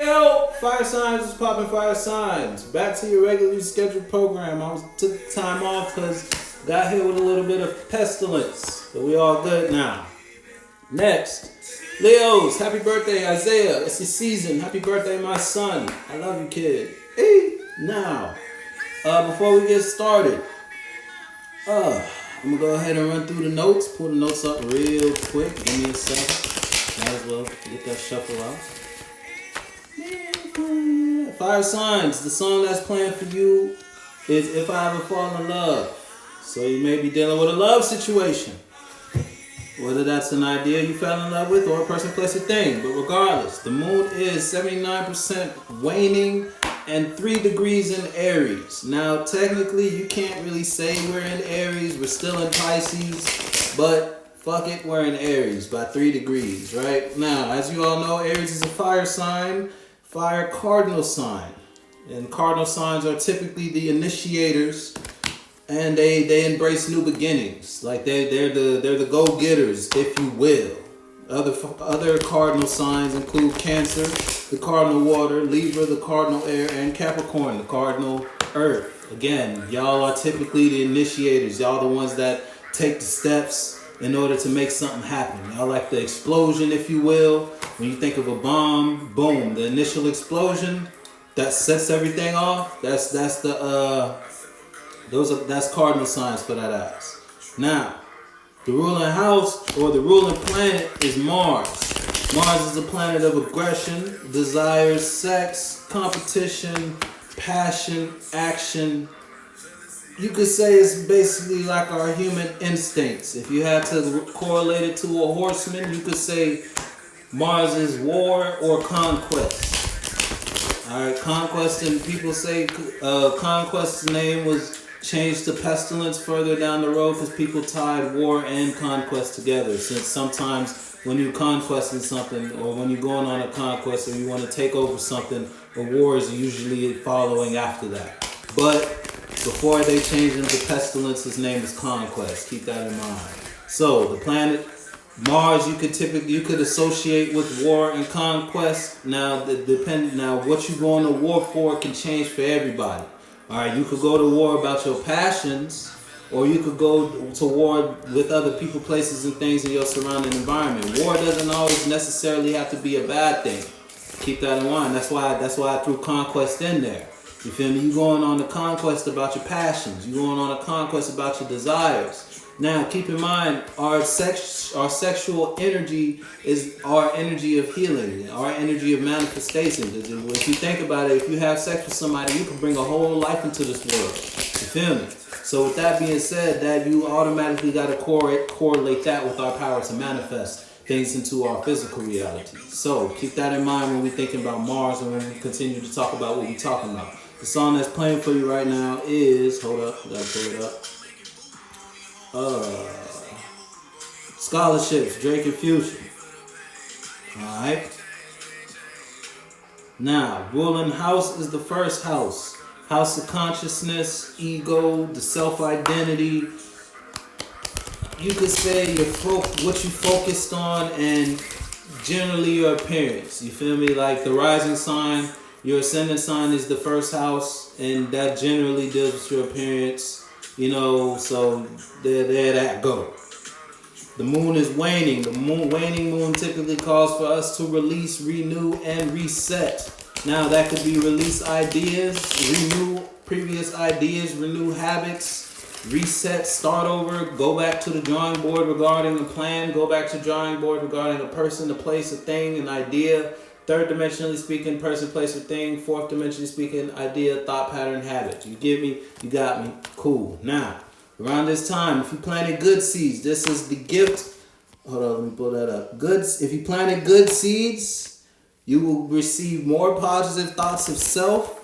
Yo, fire signs is popping fire signs. Back to your regularly scheduled program. I took time off because got hit with a little bit of pestilence. But we all good now. Next, Leos, happy birthday, Isaiah. It's your season. Happy birthday, my son. I love you, kid. Hey, now, before we get started, I'm gonna go ahead and run through the notes. Pull the notes up real quick. Give me a second. Might as well get that shuffle out. Fire signs, the song that's playing for you is If I Ever Fall in Love. So you may be dealing with a love situation. Whether that's an idea you fell in love with or a person, place, or thing. But regardless, the moon is 79% waning and 3 degrees in Aries. Now, technically, you can't really say we're in Aries. We're still in Pisces. But fuck it, we're in Aries by 3 degrees, right? Now, as you all know, Aries is a fire sign. Fire cardinal sign, and cardinal signs are typically the initiators, and they embrace new beginnings. Like they're the go-getters, if you will. Other cardinal signs include Cancer, the cardinal water, Libra, the cardinal air, and Capricorn, the cardinal earth. Again, y'all are typically the initiators. Y'all the ones that take the steps in order to make something happen. Y'all like the explosion, if you will. When you think of a bomb, boom, the initial explosion that sets everything off. That's cardinal signs for that ass. Now, the ruling house or the ruling planet is Mars. Mars is a planet of aggression, desires, sex, competition, passion, action. You could say it's basically like our human instincts. If you had to correlate it to a horseman, you could say Mars is war or conquest. Alright, conquest, and people say conquest's name was changed to pestilence further down the road because people tied war and conquest together. Since sometimes when you're conquesting something or when you're going on a conquest or you want to take over something, a war is usually following after that. But before they changed him to pestilence, his name is conquest. Keep that in mind. So the planet Mars, you could associate with war and conquest. Now, what you going to war for can change for everybody. All right, you could go to war about your passions, or you could go to war with other people, places, and things in your surrounding environment. War doesn't always necessarily have to be a bad thing. Keep that in mind. That's why I threw conquest in there. You feel me? You going on a conquest about your passions. You going on a conquest about your desires. Now, keep in mind, our sexual energy is our energy of healing, our energy of manifestation. If you think about it, if you have sex with somebody, you can bring a whole life into this world. You feel me? So with that being said, that you automatically got to correlate that with our power to manifest things into our physical reality. So keep that in mind when we're thinking about Mars and when we continue to talk about what we're talking about. The song that's playing for you right now is, hold up, gotta pull it up. Scholarships, Drake and Future. Alright. Now, ruling house is the first house. House of consciousness, ego, the self-identity. You could say what you focused on and generally your appearance. You feel me? Like the rising sign, your ascendant sign is the first house, and that generally deals with your appearance. You know, so there that go. The moon is waning. The waning moon typically calls for us to release, renew, and reset. Now that could be release ideas, renew previous ideas, renew habits, reset, start over, go back to the drawing board regarding a plan, go back to the drawing board regarding a person, a place, a thing, an idea. Third dimensionally speaking, person, place, or thing. Fourth dimensionally speaking, idea, thought, pattern, habit. You get me? You got me? Cool. Now, around this time, if you planted good seeds, this is the gift. Hold on, let me pull that up. If you planted good seeds, you will receive more positive thoughts of self,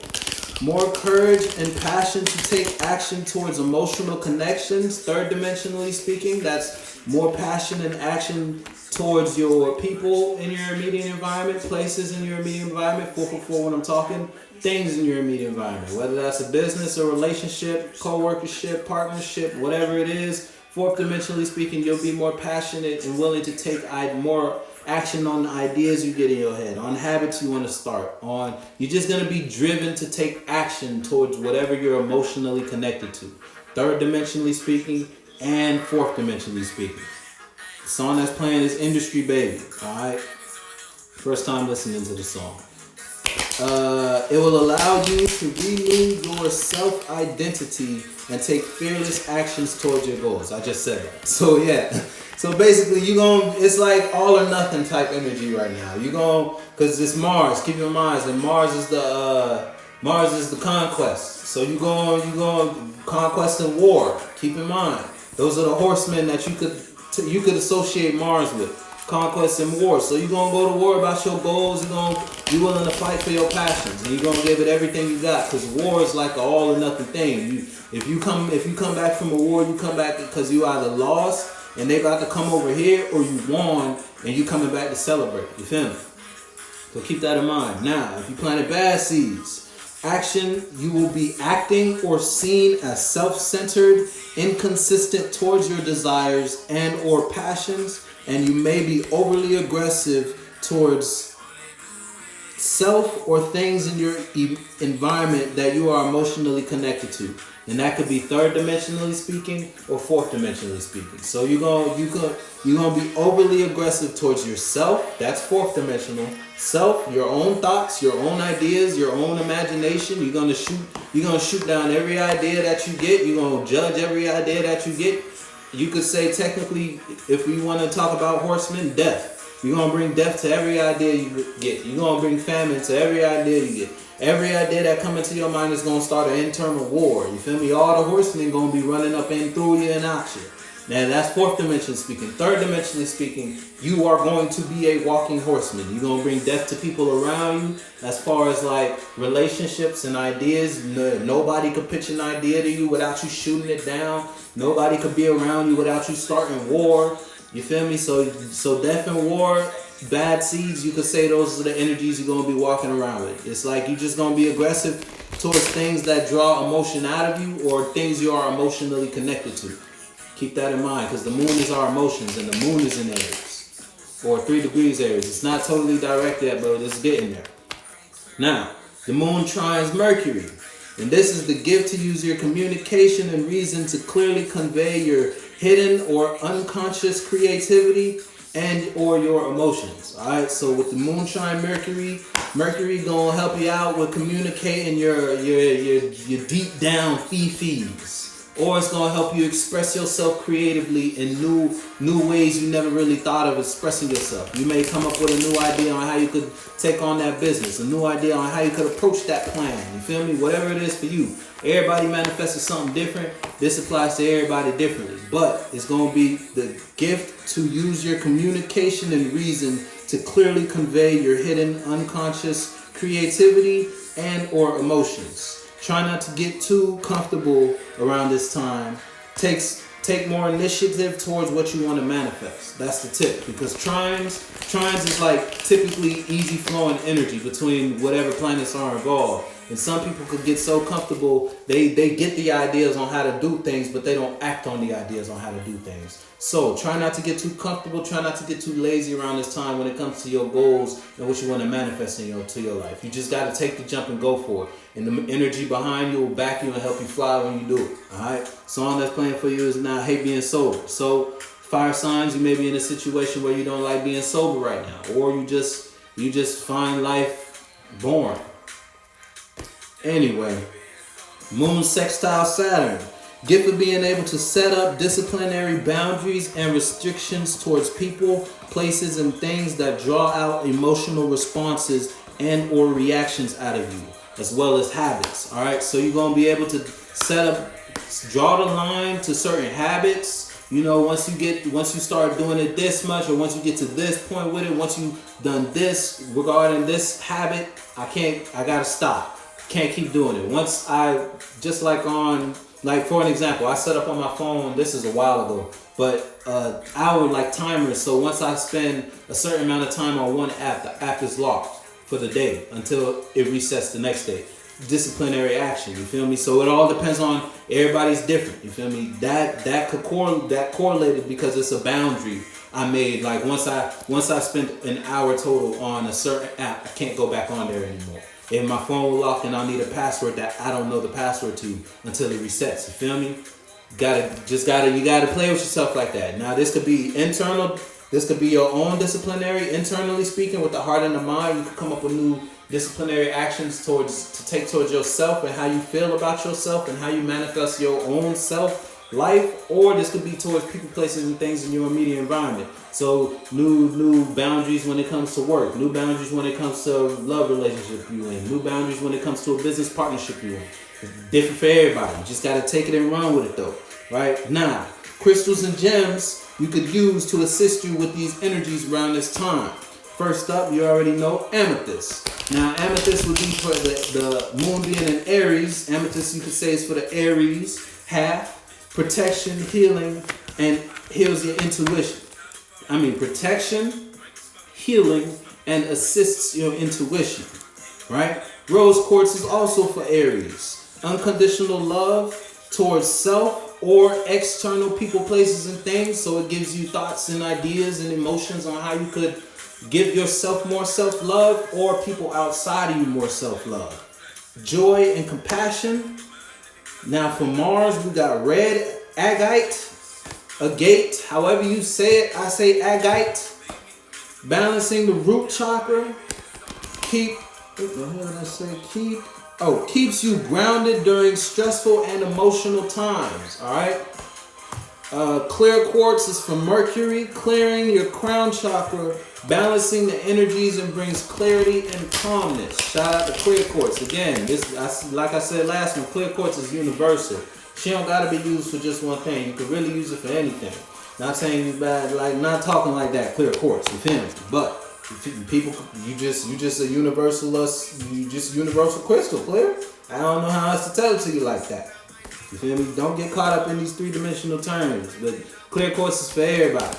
more courage and passion to take action towards emotional connections. Third dimensionally speaking, that's more passion and action towards your people in your immediate environment, places in your immediate environment, 444 when I'm talking, things in your immediate environment, whether that's a business, a relationship, co-workership, partnership, whatever it is. Fourth dimensionally speaking, you'll be more passionate and willing to take more action on the ideas you get in your head, on habits you want to start, on you're just going to be driven to take action towards whatever you're emotionally connected to. Third dimensionally speaking and fourth dimensionally speaking. The song that's playing is Industry Baby. Alright? First time listening to the song. It will allow you to renew your self-identity and take fearless actions towards your goals. I just said that. So yeah. So basically it's like all or nothing type energy right now. Cause it's Mars, keep in mind, and Mars is the conquest. So you going conquest and war. Keep in mind. Those are the horsemen that you could associate Mars with. Conquest and war. So you're gonna go to war about your goals. You're gonna be willing to fight for your passions, and you're gonna give it everything you got. Because war is like an all or nothing thing. If you come back from a war, you come back because you either lost and they about to come over here, or you won and you coming back to celebrate. You feel me? So keep that in mind. Now, if you planted bad seeds, action, you will be acting or seen as self-centered, inconsistent towards your desires and or passions. And you may be overly aggressive towards self or things in your environment that you are emotionally connected to. And that could be third dimensionally speaking or fourth dimensionally speaking. So you're gonna be overly aggressive towards yourself. That's fourth dimensional. Self, your own thoughts, your own ideas, your own imagination. You're gonna shoot down every idea that you get. You're gonna judge every idea that you get. You could say technically, if we want to talk about horsemen, death. You're going to bring death to every idea you get. You're going to bring famine to every idea you get. Every idea that comes into your mind is going to start an internal war. You feel me? All the horsemen going to be running up in through you and out you. Now that's fourth dimension speaking. Third dimensionally speaking, you are going to be a walking horseman. You're going to bring death to people around you. As far as like relationships and ideas, nobody could pitch an idea to you without you shooting it down. Nobody could be around you without you starting war. You feel me? So death and war, bad seeds, you could say those are the energies you're going to be walking around with. It's like you're just going to be aggressive towards things that draw emotion out of you or things you are emotionally connected to. Keep that in mind, because the moon is our emotions and the moon is in Aries, or 3 degrees Aries. It's not totally direct yet, but it's getting there. Now, the moon trines Mercury, and this is the gift to use your communication and reason to clearly convey your hidden or unconscious creativity and or your emotions. All right, so with the moon trine Mercury gonna help you out with communicating your deep down fee-fees. Or it's going to help you express yourself creatively in new ways you never really thought of expressing yourself. You may come up with a new idea on how you could take on that business, a new idea on how you could approach that plan. You feel me? Whatever it is for you. Everybody manifests something different. This applies to everybody differently. But it's going to be the gift to use your communication and reason to clearly convey your hidden unconscious creativity and or emotions. Try not to get too comfortable around this time. Take more initiative towards what you want to manifest. That's the tip. Because trines is like typically easy flowing energy between whatever planets are involved. And some people could get so comfortable, they get the ideas on how to do things, but they don't act on the ideas on how to do things. So try not to get too comfortable, try not to get too lazy around this time when it comes to your goals and what you want to manifest in your life. You just got to take the jump and go for it. And the energy behind you will back you and help you fly when you do it. Alright? Song that's playing for you is now Hate Being Sober. So fire signs, you may be in a situation where you don't like being sober right now. Or you just find life boring. Anyway, moon sextile Saturn. Gift of being able to set up disciplinary boundaries and restrictions towards people, places, and things that draw out emotional responses and or reactions out of you, as well as habits. All right, so you're going to be able to draw the line to certain habits. You know, once you start doing it this much, or once you get to this point with it, once you've done this regarding this habit, I gotta stop. Can't keep doing it. Once for an example, I set up on my phone, this is a while ago, but hour timers. So once I spend a certain amount of time on one app, the app is locked for the day until it resets the next day. Disciplinary action, you feel me? So it all depends on, everybody's different, you feel me? That correlated because it's a boundary I made. Like once I spent an hour total on a certain app, I can't go back on there anymore. If my phone will lock and I'll need a password that I don't know the password to until it resets. You feel me? You gotta play with yourself like that. Now this could be internal. This could be your own disciplinary, internally speaking, with the heart and the mind. You could come up with new disciplinary actions to take towards yourself and how you feel about yourself and how you manifest your own self life. Or this could be towards people, places, and things in your immediate environment. So new boundaries when it comes to work, new boundaries when it comes to love relationship you in, new boundaries when it comes to a business partnership you in. It's different for everybody. You just gotta take it and run with it though. Right? Now, crystals and gems you could use to assist you with these energies around this time. First up, you already know amethyst. Now, amethyst would be for the moon being in Aries. Amethyst, you could say, is for the Aries half. Protection, healing, and heals your intuition. I mean, protection, healing, and assists your intuition. Right? Rose quartz is also for Aries. Unconditional love towards self or external people, places, and things. So it gives you thoughts and ideas and emotions on how you could give yourself more self-love or people outside of you more self-love. Joy and compassion. Now for Mars, we got red agate, however you say it. I say agate. Balancing the root chakra. Keeps you grounded during stressful and emotional times. All right. Clear quartz is for Mercury, clearing your crown chakra, balancing the energies, and brings clarity and calmness. Shout out to clear quartz. Again, like I said last one, clear quartz is universal. She don't gotta be used for just one thing. You can really use it for anything. Not saying you bad, like not talking like that. Clear quartz, you feel me? But people, you just a universal crystal, clear. I don't know how else to tell it to you like that. You feel me? Don't get caught up in these three-dimensional terms. But clear quartz is for everybody.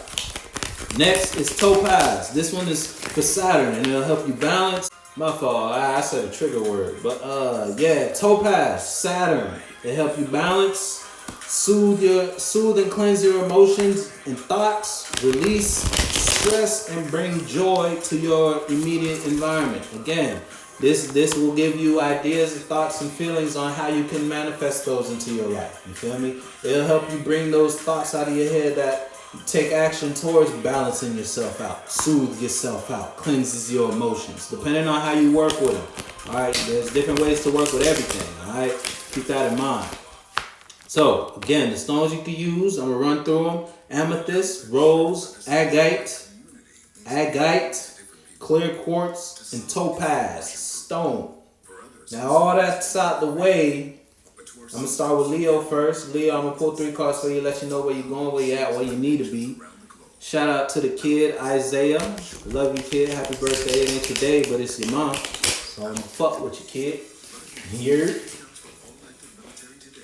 Next is topaz. This one is for Saturn, and it'll help you balance. My fault, I said a trigger word. But topaz, Saturn. It help you balance, soothe and cleanse your emotions and thoughts, release stress, and bring joy to your immediate environment. Again, this will give you ideas and thoughts and feelings on how you can manifest those into your life. You feel me? It'll help you bring those thoughts out of your head that take action towards balancing yourself out, soothe yourself out, cleanses your emotions, depending on how you work with them. All right, there's different ways to work with everything. All right, keep that in mind. So again, the stones you can use, I'm gonna run through them: amethyst, rose, agate, clear quartz, and topaz stone. Now all that's out the way, I'm gonna start with Leo first. Leo, I'm gonna pull 3 cards for you, let you know where you're going, where you're at, where you need to be. Shout out to the kid, Isaiah. Love you, kid. Happy birthday. It ain't today, but it's your mom. So I'm gonna fuck with you, kid. Here.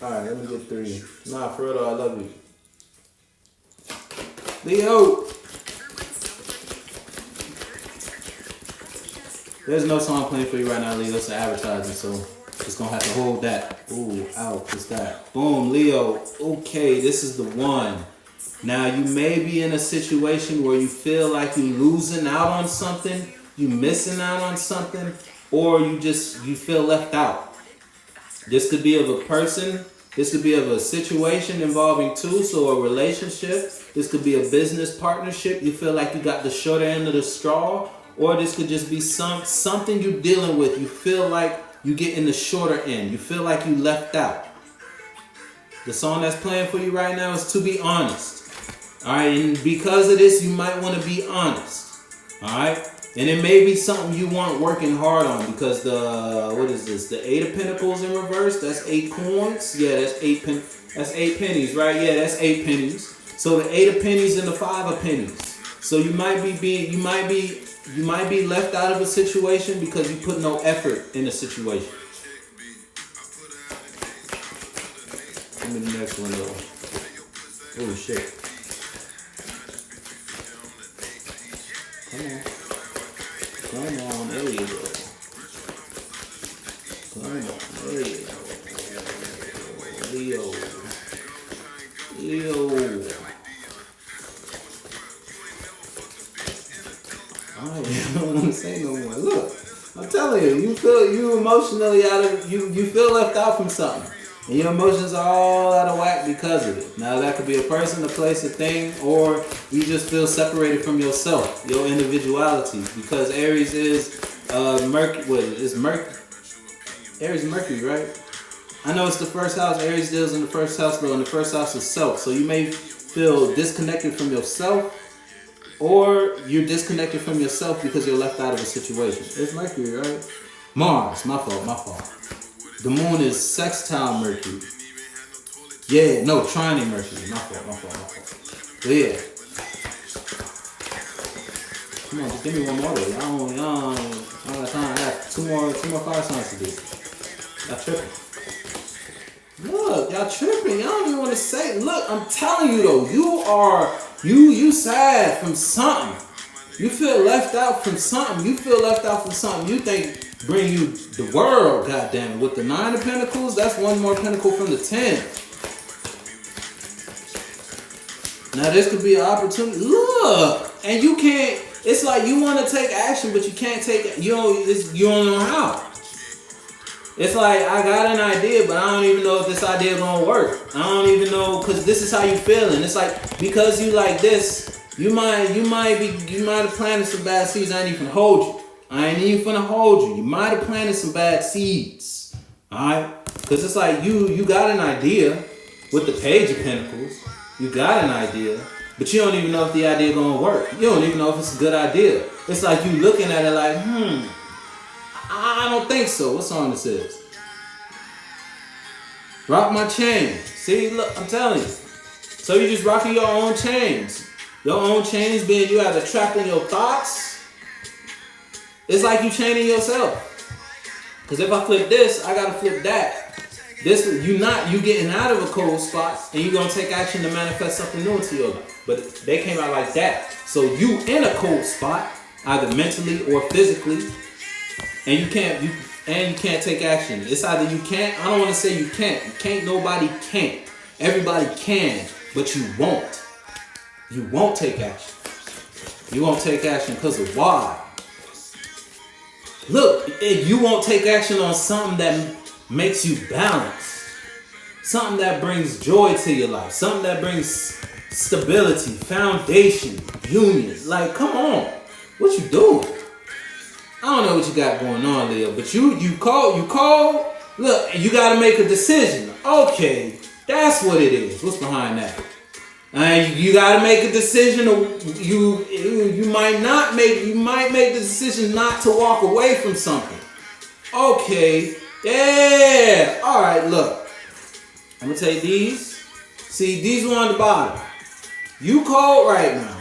Alright, let me get 3. Nah, for real though, I love you. Leo. There's no song playing for you right now, Leo. It's an advertising, so just gonna have to hold that. Ooh, out. What's that? Boom, Leo. Okay, this is the one. Now, you may be in a situation where you feel like you're losing out on something, you missing out on something, or you feel left out. This could be of a person. This could be of a situation involving two, so a relationship. This could be a business partnership. You feel like you got the shorter end of the straw. Or this could just be something you're dealing with. You feel like you get in the shorter end. You feel like you left out. The song that's playing for you right now is To Be Honest. Alright, and because of this, you might want to be honest. Alright? And it may be something you want working hard on, because what is this? The 8 of Pentacles in reverse, that's 8 coins. Yeah, that's 8 pennies, right? Yeah, that's 8 pennies. So the 8 of pennies and the 5 of pennies. So you might be left out of a situation because you put no effort in a situation. Give me the next one though. Oh shit. Come on, there you go. Come on, there you go. Leo. say no more. Look, I'm telling you, you emotionally you feel left out from something. And your emotions are all out of whack because of it. Now that could be a person, a place, a thing, or you just feel separated from yourself, your individuality. Because Aries is Mercury. What is Mercury? Aries, Mercury, right? I know it's the first house. Aries deals in the first house, though, and the first house is self. So you may feel disconnected from yourself, or you're disconnected from yourself because you're left out of a situation. It's Mercury, right? Mars, my fault. The moon is sextile Mercury. Yeah, no, Trine Mercury. My fault. But yeah. Come on, just give me one more though. I don't have time. I got two more fire signs to do. Y'all tripping. Look, y'all tripping. Y'all don't even want to say. Look, I'm telling you though, you sad from something. You feel left out from something. You think bring you the world, goddamn it. With the 9 of Pentacles, that's one more pentacle from the 10. Now this could be an opportunity. Look, and you can't. It's like you want to take action, but you can't take it. You don't know how. It's like I got an idea, but I don't even know if this idea gonna work. I don't even know because this is how you feeling. It's like because you like this, you might have planted some bad seeds. I ain't even hold you. You might have planted some bad seeds. Alright? Because it's like you got an idea with the Page of Pentacles. You got an idea, but you don't even know if the idea gonna work. You don't even know if it's a good idea. It's like you looking at it like, I don't think so. What song this is? Rock my chain. See, look, I'm telling you. So you just rocking your own chains. Your own chains being you either trapped in your thoughts. It's like you chaining yourself. Because if I flip this, I gotta flip that. This you getting out of a cold spot and you're gonna take action to manifest something new into your life. But they came out like that. So you in a cold spot, either mentally or physically, and you can't take action. It's either you can't. I don't want to say you can't. You can't. Nobody can't. Everybody can, but you won't. You won't take action. You won't take action because of why? Look, you won't take action on something that makes you balanced. Something that brings joy to your life. Something that brings stability, foundation, union. Like, come on. What you doing? I don't know what you got going on, Leo, but you call. Look, you got to make a decision. Okay, that's what it is. What's behind that? You got to make a decision. You might make the decision not to walk away from something. Okay, yeah. All right, look. I'm gonna take these. See, these are on the bottom. You cold right now.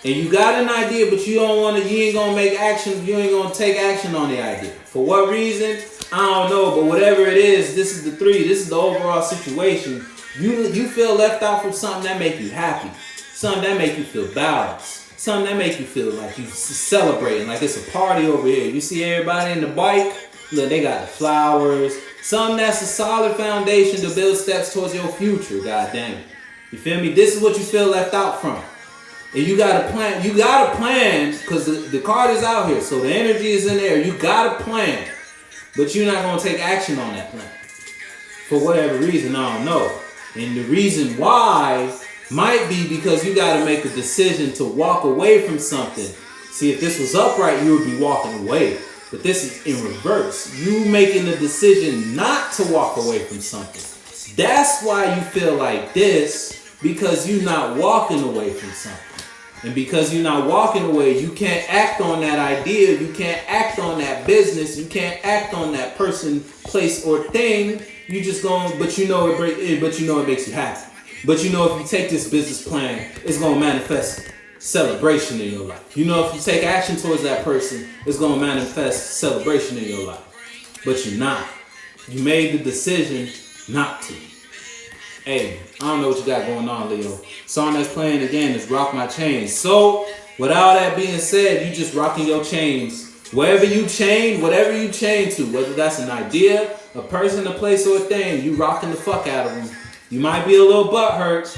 And you got an idea, but you ain't gonna make action, you ain't gonna take action on the idea. For what reason? I don't know, but whatever it is, this is the 3, this is the overall situation. You feel left out from something that make you happy, something that make you feel balanced, something that make you feel like you celebrating, like it's a party over here. You see everybody in the bike, look, they got the flowers, something that's a solid foundation to build steps towards your future, god damn it. You feel me? This is what you feel left out from. And you got to plan, because the card is out here, so the energy is in there. You got to plan, but you're not going to take action on that plan. For whatever reason, I don't know. And the reason why might be because you got to make a decision to walk away from something. See, if this was upright, you would be walking away. But this is in reverse. You making the decision not to walk away from something. That's why you feel like this, because you're not walking away from something. And because you're not walking away, you can't act on that idea. You can't act on that business. You can't act on that person, place, or thing. You just going, but you know it makes you happy. But you know if you take this business plan, it's gonna manifest celebration in your life. You know if you take action towards that person, it's gonna manifest celebration in your life. But you're not. You made the decision not to. Hey, I don't know what you got going on, Leo. Song that's playing again is Rock My Chains. So, with all that being said, you just rocking your chains. Whatever you chain to, whether that's an idea, a person, a place, or a thing, you rocking the fuck out of them. You might be a little butthurt,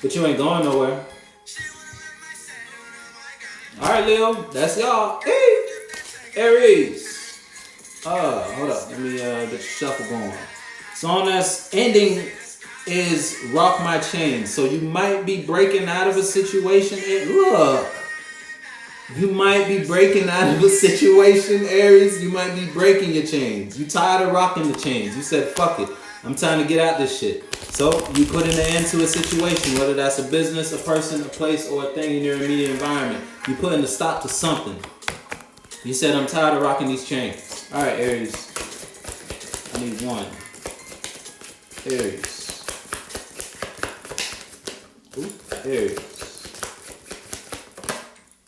but you ain't going nowhere. All right, Leo, that's y'all. Hey, Aries. Hold up. Let me get the shuffle going. Song that's ending is Rock My Chain. So you might be breaking out of a situation. And look, you might be breaking out of a situation, Aries. You might be breaking your chains. You tired of rocking the chains. You said, fuck it. I'm trying to get out this shit. So you put an end to a situation, whether that's a business, a person, a place, or a thing in your immediate environment. You putting a stop to something. You said, I'm tired of rocking these chains. All right, Aries. I need one. Aries. Ooh, Aries.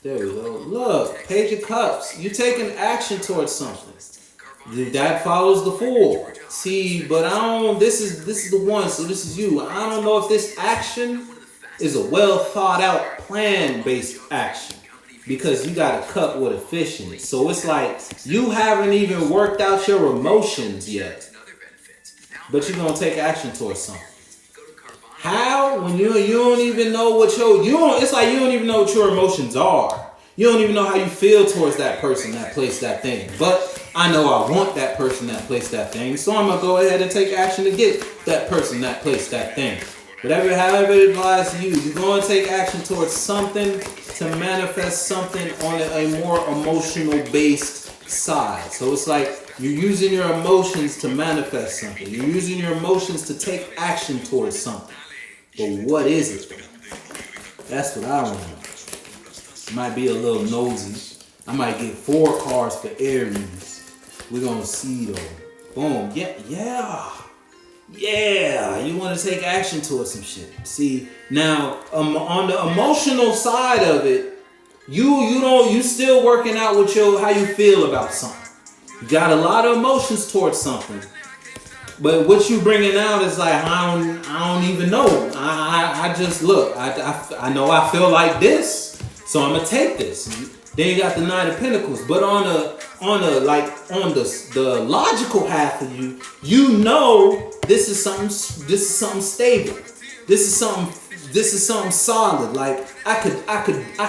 There we go. Look, Page of Cups. You taking action towards something. That follows the Fool. See, but I don't. This is the one. So this is you. I don't know if this action is a well thought out, plan based action, because you got a cup with a fish in it. So it's like you haven't even worked out your emotions yet, but you're gonna take action towards something. How? When you don't even know what it's like you don't even know what your emotions are. You don't even know how you feel towards that person, that place, that thing. But I know I want that person, that place, that thing. So I'm gonna go ahead and take action to get that person, that place, that thing. However it applies to you, you're gonna take action towards something to manifest something on a more emotional based side. So it's like you're using your emotions to manifest something. You're using your emotions to take action towards something. But what is it? That's what I want to know. Might be a little nosy. I might get 4 cards for Aries. We're going to see though. Boom. Yeah. You want to take action towards some shit. See, now on the emotional side of it, you still working out with how you feel about something. You got a lot of emotions towards something. But what you bringing out is like, I don't even know. I just look. I know I feel like this, so I'm gonna take this. Then you got the 9 of Pentacles. But on the logical half of you, you know this is something stable. This is something solid. Like I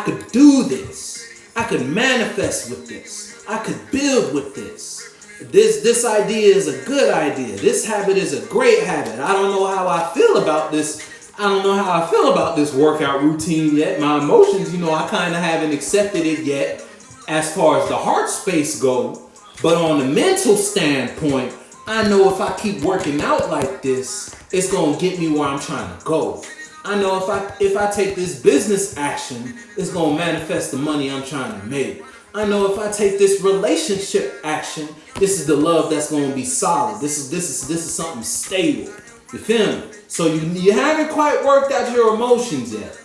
could do this. I could manifest with this. I could build with this. This idea is a good idea. This habit is a great habit. I don't know how I feel about this. I don't know how I feel about this workout routine yet. My emotions, I kind of haven't accepted it yet as far as the heart space go. But on the mental standpoint, I know if I keep working out like this, it's going to get me where I'm trying to go. I know if I take this business action, it's going to manifest the money I'm trying to make. I know if I take this relationship action, this is the love that's going to be solid. This is something stable. You feel me? So you haven't quite worked out your emotions yet.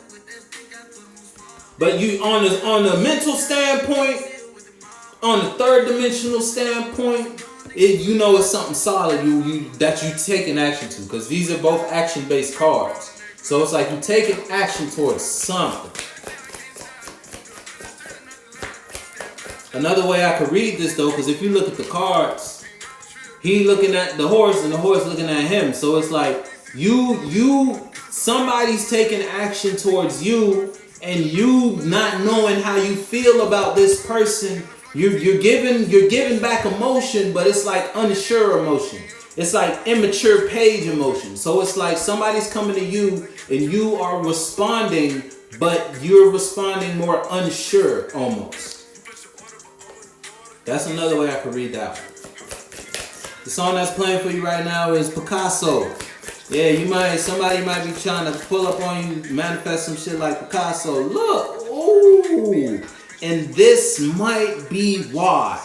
But you on the mental standpoint, on the third dimensional standpoint, it's something solid that you taking action to, because these are both action based cards. So it's like you taking action towards something. Another way I could read this though, because if you look at the cards, he looking at the horse and the horse looking at him. So it's like somebody's taking action towards you, and you not knowing how you feel about this person. You're giving back emotion, but it's like unsure emotion. It's like immature page emotion. So it's like somebody's coming to you and you are responding, but you're responding more unsure almost. That's another way I could read that one. The song that's playing for you right now is Picasso. Yeah, somebody might be trying to pull up on you, manifest some shit like Picasso. Look, ooh, and this might be why.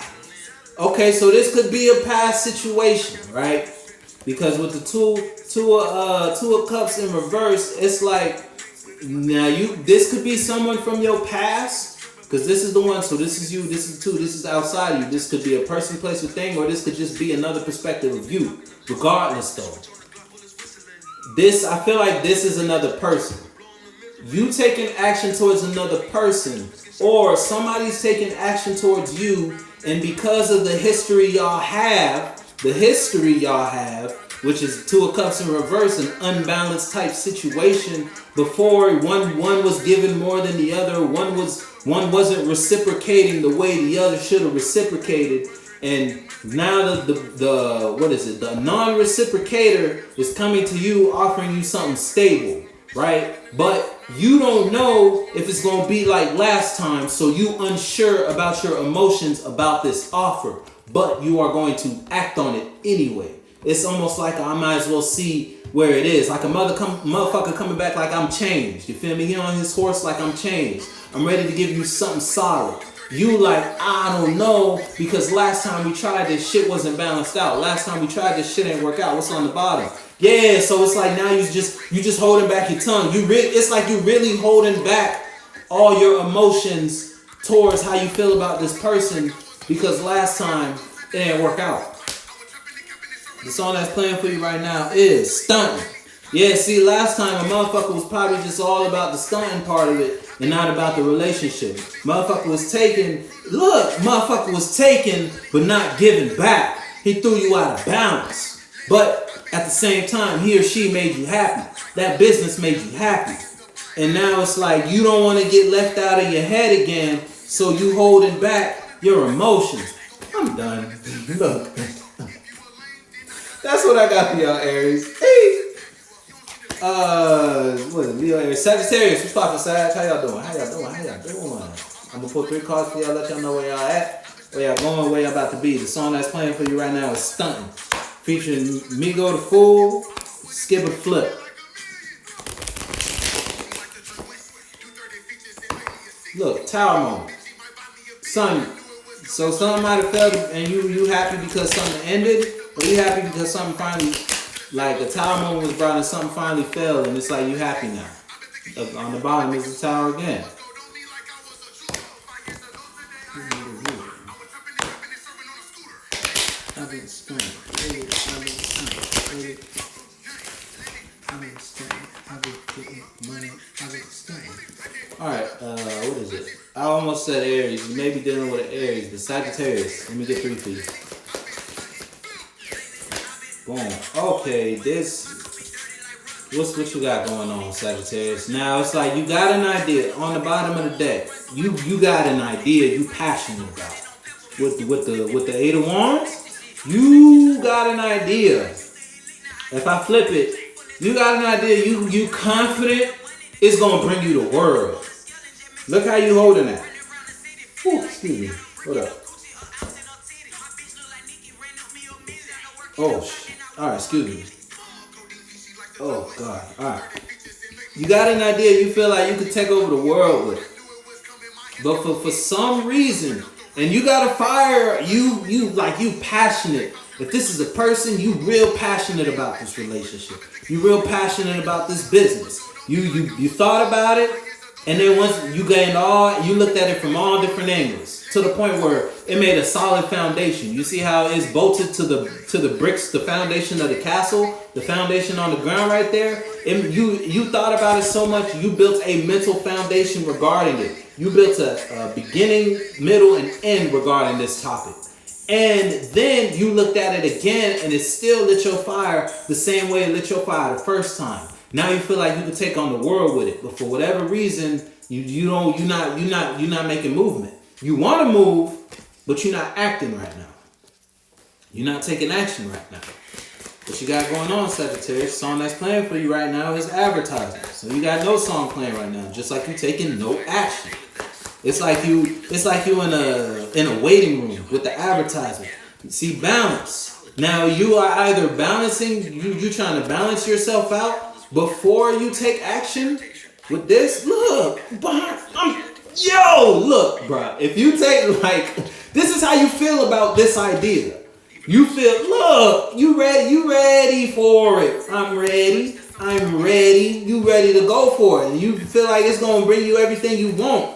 Okay, so this could be a past situation, right? Because with the two of cups in reverse, it's like now this could be someone from your past. Because this is the one, so this is you, this is 2, this is outside of you. This could be a person, place, or thing, or this could just be another perspective of you. Regardless, though. I feel like this is another person. You taking action towards another person, or somebody's taking action towards you, and because of the history y'all have, which is Two of Cups in reverse, an unbalanced type situation. Before one was given more than the other, one wasn't reciprocating the way the other should have reciprocated, and now the non-reciprocator is coming to you offering you something stable, right? But you don't know if it's going to be like last time, so you unsure about your emotions about this offer, but you are going to act on it anyway. It's almost like I might as well see where it is. Like a motherfucker coming back like I'm changed. You feel me? He on his horse like I'm changed. I'm ready to give you something solid. You like, I don't know, because last time we tried this shit wasn't balanced out. Last time we tried this shit ain't work out. What's on the bottom? Yeah, so it's like now you just holding back your tongue. It's like you really holding back all your emotions towards how you feel about this person because last time it didn't work out. The song that's playing for you right now is Stunting. Yeah, see, last time a motherfucker was probably just all about the stunting part of it and not about the relationship. Motherfucker was taking, but not giving back. He threw you out of balance. But at the same time, he or she made you happy. That business made you happy. And now it's like you don't want to get left out of your head again, so you holding back your emotions. I'm done. Look. That's what I got for y'all, Aries. Hey. What is it? Leo, Aries. Sagittarius, what's poppin', Sag? How y'all doing? I'm gonna pull 3 cards for y'all, let y'all know where y'all at, where y'all going, where y'all about to be. The song that's playing for you right now is Stunting, featuring Migo the Fool, Skip and Flip. Look, Tower moment. Son, so something might have failed and you happy because something ended, or you happy because something finally, like a tower moment was brought and something finally failed and it's like you happy now. On the bottom is the tower again. Alright, what is it? I almost said Aries. You may be dealing with an Aries, but Sagittarius. Let me get 3 for you. Boom. Okay, what you got going on, Sagittarius? Now it's like you got an idea on the bottom of the deck. You got an idea you passionate about. With the 8 of Wands, you got an idea. If I flip it, you got an idea. You confident it's gonna bring you the world. Look how you holding that. Ooh, excuse me. Hold up. Oh shit. Alright, excuse me. Oh God. Alright. You got an idea you feel like you could take over the world with. But for some reason, and you got a fire, you passionate. If this is a person, you real passionate about this relationship. You real passionate about this business. You thought about it, and then once you looked at it from all different angles to the point where it made a solid foundation. You see how it's bolted to the bricks, the foundation of the castle, the foundation on the ground right there. You thought about it so much, you built a mental foundation regarding it. You built a beginning, middle, and end regarding this topic. And then you looked at it again, and it still lit your fire the same way it lit your fire the first time. Now you feel like you can take on the world with it, but for whatever reason, you're not making movement. You want to move, but you're not acting right now. You're not taking action right now. What you got going on, Sagittarius? The song that's playing for you right now is advertising. So you got no song playing right now, just like you taking no action. It's like you in a waiting room with the advertisement. See, balance. Now you are either balancing, you trying to balance yourself out before you take action with this. Look, look, bro. If you take this is how you feel about this idea. You feel, look, you ready for it. I'm ready. You ready to go for it. And you feel like it's gonna bring you everything you want.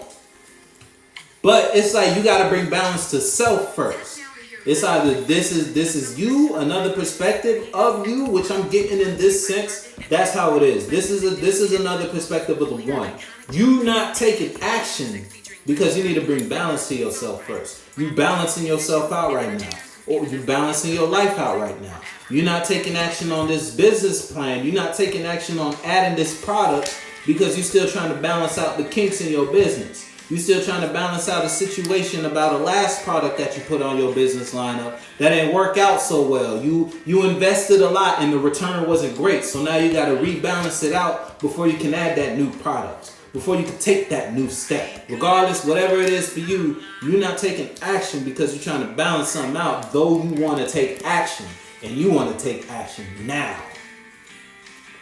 But it's like you gotta bring balance to self first. It's either this is you, another perspective of you, which I'm getting in this sense. That's how it is. This is another perspective of the one. You not taking action because you need to bring balance to yourself first. You balancing yourself out right now. or you're balancing your life out right now. You're not taking action on this business plan. You're not taking action on adding this product because you're still trying to balance out the kinks in your business. You're still trying to balance out a situation about a last product that you put on your business lineup that didn't work out so well. You invested a lot and the return wasn't great. So now you got to rebalance it out before you can add that new product, before you can take that new step. Regardless, whatever it is for you, you're not taking action because you're trying to balance something out, though you want to take action. And you want to take action now.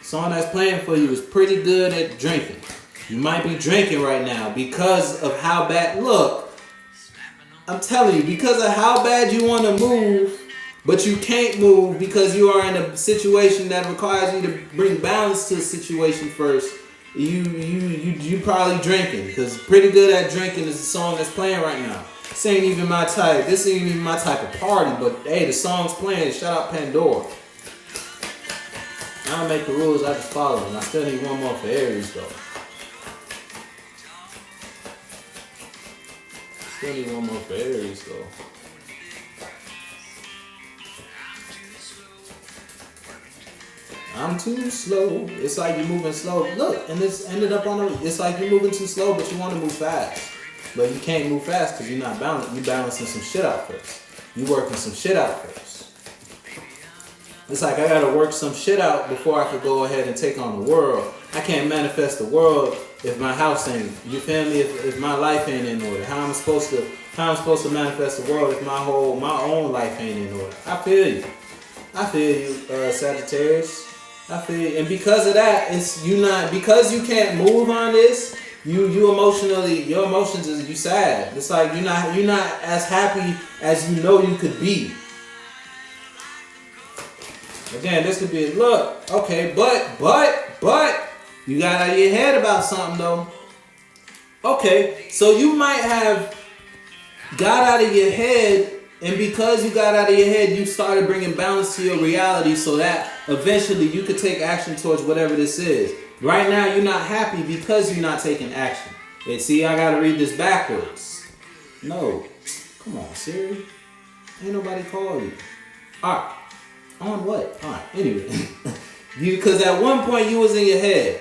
The song that's playing for you is pretty good at drinking. You might be drinking right now because of how bad. Look, I'm telling you, because of how bad you want to move, but you can't move because you are in a situation that requires you to bring balance to the situation first. You probably drinking, because pretty good at drinking is the song that's playing right now. This ain't even my type. This ain't even my type of party, but hey, the song's playing. Shout out Pandora. I don't make the rules, I just follow them. I still need one more for Aries though. Still need one more for Aries though. I'm too slow. It's like you're moving slow. Look, and this ended up on a. It's like you're moving too slow, but you want to move fast. But you can't move fast because you're not balanced. You're balancing some shit out first. You working some shit out first. It's like I gotta work some shit out before I could go ahead and take on the world. I can't manifest the world if my house ain't. You feel me? If my life ain't in order, how I'm supposed to manifest the world if my own life ain't in order? I feel you. I feel you, Sagittarius. I feel you. And because of that, it's you not because you can't move on this. You emotionally, your emotions is you sad. It's like you're not as happy as you know you could be. Again, this could be a look, okay, but you got out of your head about something though. Okay, so you might have got out of your head, and because you got out of your head, you started bringing balance to your reality so that eventually you could take action towards whatever this is. Right now, you're not happy because you're not taking action. And see, I gotta read this backwards. No, come on, Siri. Ain't nobody call you. All right, on what? All right, anyway. Because at one point you was in your head.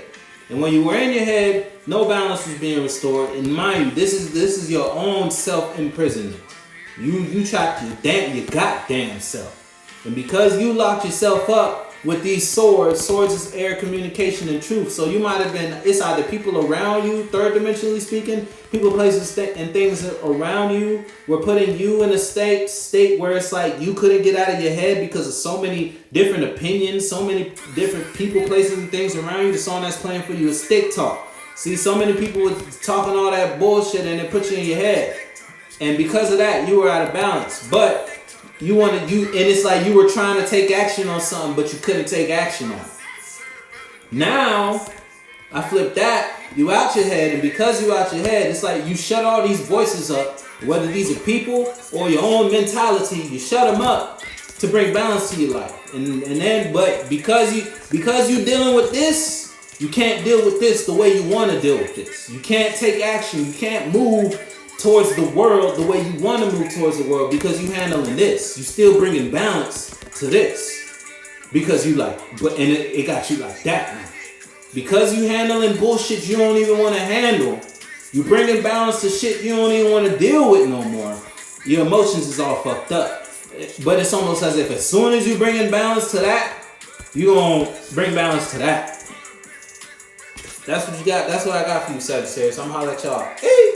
And when you were in your head, no balance was being restored. And mind you, this is your own self-imprisonment. You trapped your goddamn self. And because you locked yourself up with these swords is air, communication, and truth. So you might have been, it's either people around you, third dimensionally speaking, people, places, and things around you were putting you in a state where it's like you couldn't get out of your head because of so many different opinions, so many different people, places, and things around you. The song that's playing for you is stick talk. See, so many people were talking all that bullshit and it put you in your head. And because of that, you were out of balance. But and it's like you were trying to take action on something, but you couldn't take action on it. Now, I flip that, you out your head, and because you out your head, it's like you shut all these voices up, whether these are people or your own mentality, you shut them up to bring balance to your life. And then, but because you're dealing with this, you can't deal with this the way you want to deal with this. You can't take action, you can't move towards the world the way you want to move towards the world because you handling this. You still bringing balance to this because you like, but and it got you like that now. Because you handling bullshit you don't even want to handle. You bringing balance to shit you don't even want to deal with no more. Your emotions is all fucked up. But it's almost as if as soon as you bringing balance to that, you gonna bring balance to that. That's what you got. That's what I got for you, Sagittarius. I'm gonna holler at y'all. Hey!